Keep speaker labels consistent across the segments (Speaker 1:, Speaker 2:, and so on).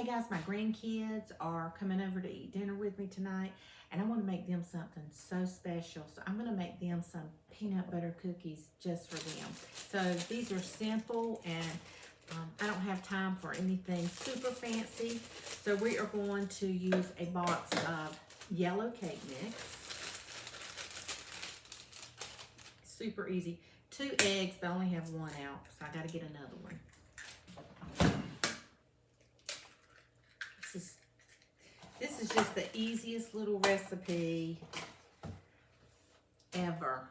Speaker 1: Hey guys, my grandkids are coming over to eat dinner with me tonight, and I want to make them something so special. So I'm going to make them some peanut butter cookies just for them. So these are simple, and I don't have time for anything super fancy. So we are going to use a box of yellow cake mix. Super easy. 2 eggs, but I only have 1 out, so I got to get another one. This is just the easiest little recipe ever.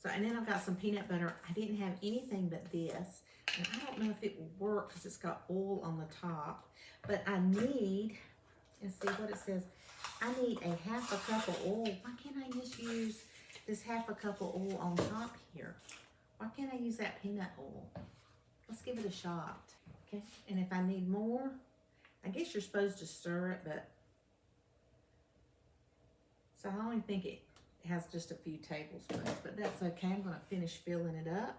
Speaker 1: So, and then I've got some peanut butter. I didn't have anything but this. And I don't know if it will work because it's got oil on the top. But I need, let's see what it says. I need a 1/2 cup of oil. Why can't I just use this 1/2 cup of oil on top here? Why can't I use that peanut oil? Let's give it a shot. Okay, and if I need more, I guess you're supposed to stir it, but so I only think it has just a few tablespoons, but that's okay. I'm going to finish filling it up.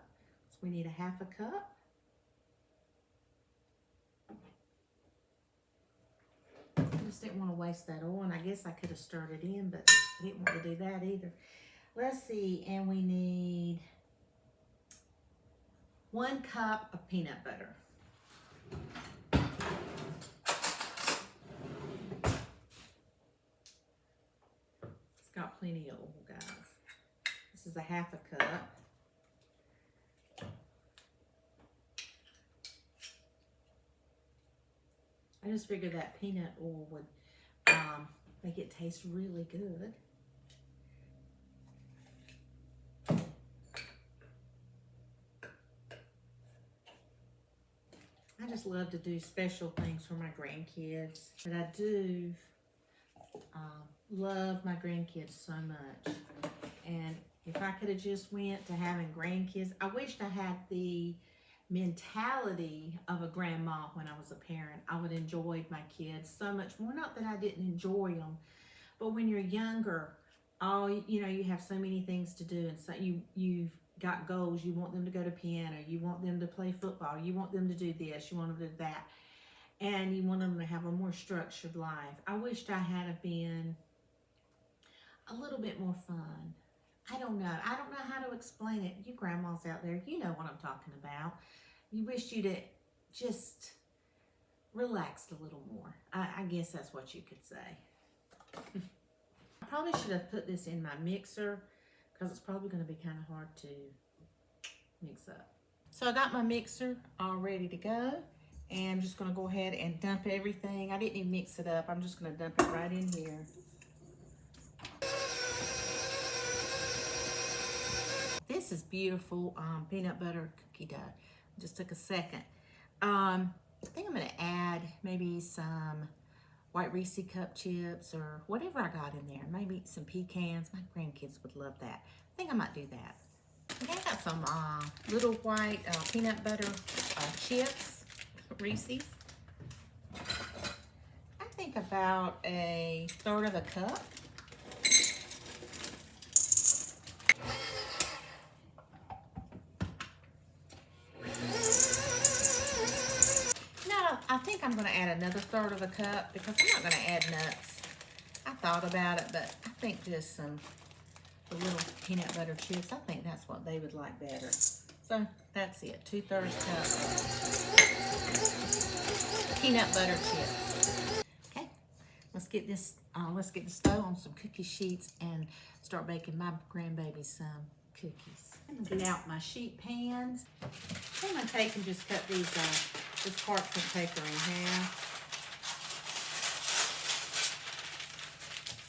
Speaker 1: So we need a 1/2 cup. I just didn't want to waste that oil, and I guess I could have stirred it in, but I didn't want to do that either. Let's see, and we need 1 cup of peanut butter. Got plenty of oil, guys. This is a 1/2 cup. I just figured that peanut oil would make it taste really good. I just love to do special things for my grandkids, but I do love my grandkids so much. And if I could have just went to having grandkids, I wished I had the mentality of a grandma when I was a parent. I would enjoy my kids so much more. Not that I didn't enjoy them, but when you're younger, you have so many things to do, and so you've got goals. You want them to go to piano, you want them to play football, you want them to do this, you want them to do that, and you want them to have a more structured life. I wished I had been a little bit more fun. I don't know how to explain it. You grandmas out there, you know what I'm talking about. You wish you'd have just relaxed a little more. I guess that's what you could say. I probably should have put this in my mixer because it's probably going to be kind of hard to mix up. So I got my mixer all ready to go, and I'm just going to go ahead and dump everything. I didn't even mix it up. I'm just going to dump it right in here. This is beautiful peanut butter cookie dough. Just took a second. I think I'm going to add maybe some white Reese cup chips or whatever I got in there. Maybe some pecans. My grandkids would love that. I think I might do that. Okay, I got some little white peanut butter chips, Reese's. I think about 1/3 cup. I think I'm going to add another 1/3 cup because I'm not going to add nuts. I thought about it, but I think just the little peanut butter chips, I think that's what they would like better. So that's it, 2/3 cup peanut butter chips. Okay, let's get this. Let's get the stove on some cookie sheets and start baking my grandbaby some cookies. I'm gonna get out my sheet pans. I'm gonna take and just cut these. This parchment paper in half.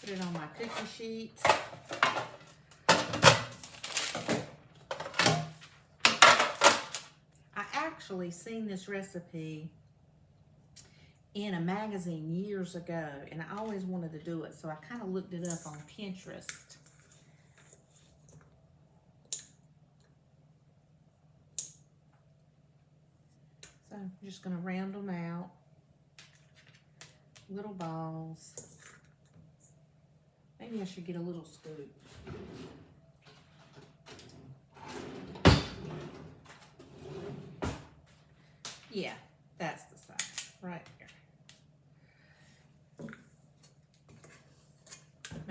Speaker 1: Put it on my cookie sheets. I actually seen this recipe in a magazine years ago, and I always wanted to do it, so I kind of looked it up on Pinterest. So I'm just going to round them out, little balls. Maybe I should get a little scoop. Yeah, that's the size right there.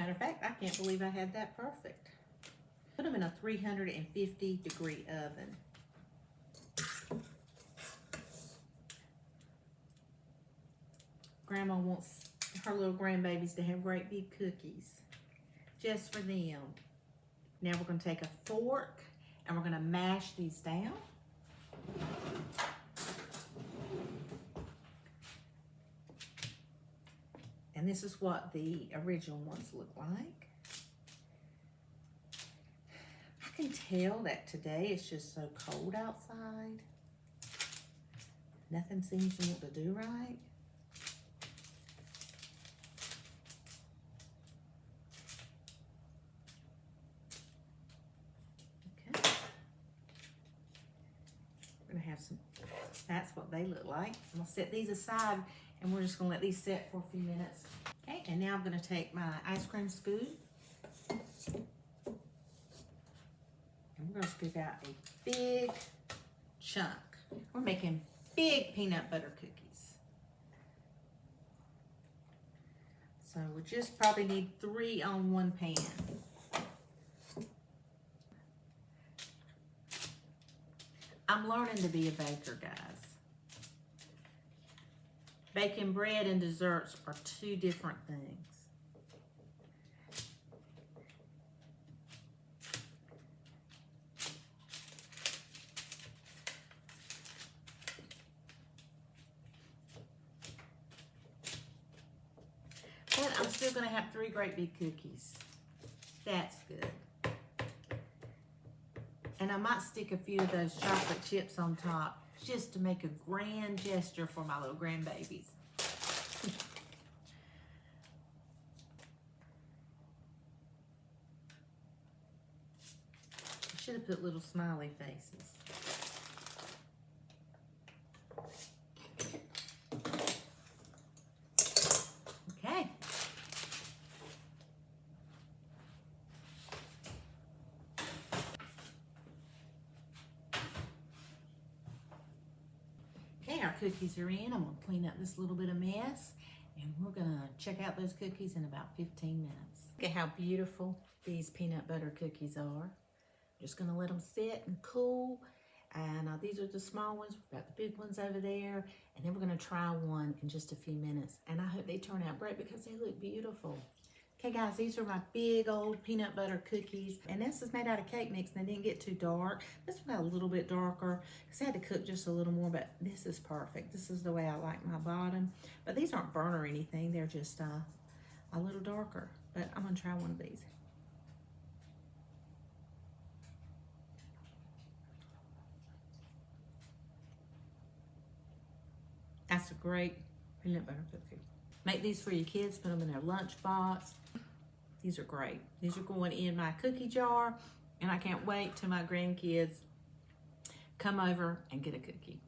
Speaker 1: Matter of fact, I can't believe I had that perfect. Put them in a 350-degree oven. Grandma wants her little grandbabies to have great big cookies. Just for them. Now we're going to take a fork and we're going to mash these down. And this is what the original ones look like. I can tell that today it's just so cold outside. Nothing seems to want to do right. Okay. We're going to have some, that's what they look like. I'm going to set these aside and we're just going to let these set for a few minutes. Okay, and now I'm going to take my ice cream scoop. And we're going to scoop out a big chunk. We're making big peanut butter cookies. So we just probably need 3 on one pan. I'm learning to be a baker, guys. Baking bread and desserts are 2 different things. But I'm still going to have 3 great big cookies. That's good. And I might stick a few of those chocolate chips on top just to make a grand gesture for my little grandbabies. I should have put little smiley faces. Okay. Okay, our cookies are in. I'm going to clean up this little bit of mess, and we're going to check out those cookies in about 15 minutes. Look at how beautiful these peanut butter cookies are. Just going to let them sit and cool. And these are the small ones. We've got the big ones over there. And then we're going to try one in just a few minutes. And I hope they turn out great because they look beautiful. Okay, guys, these are my big old peanut butter cookies. And this is made out of cake mix, and they didn't get too dark. This one got a little bit darker because I had to cook just a little more, but this is perfect. This is the way I like my bottom. But these aren't burnt or anything. They're just a little darker. But I'm going to try one of these. That's a great peanut butter cookie. Make these for your kids, put them in their lunchbox. These are great. These are going in my cookie jar, and I can't wait till my grandkids come over and get a cookie.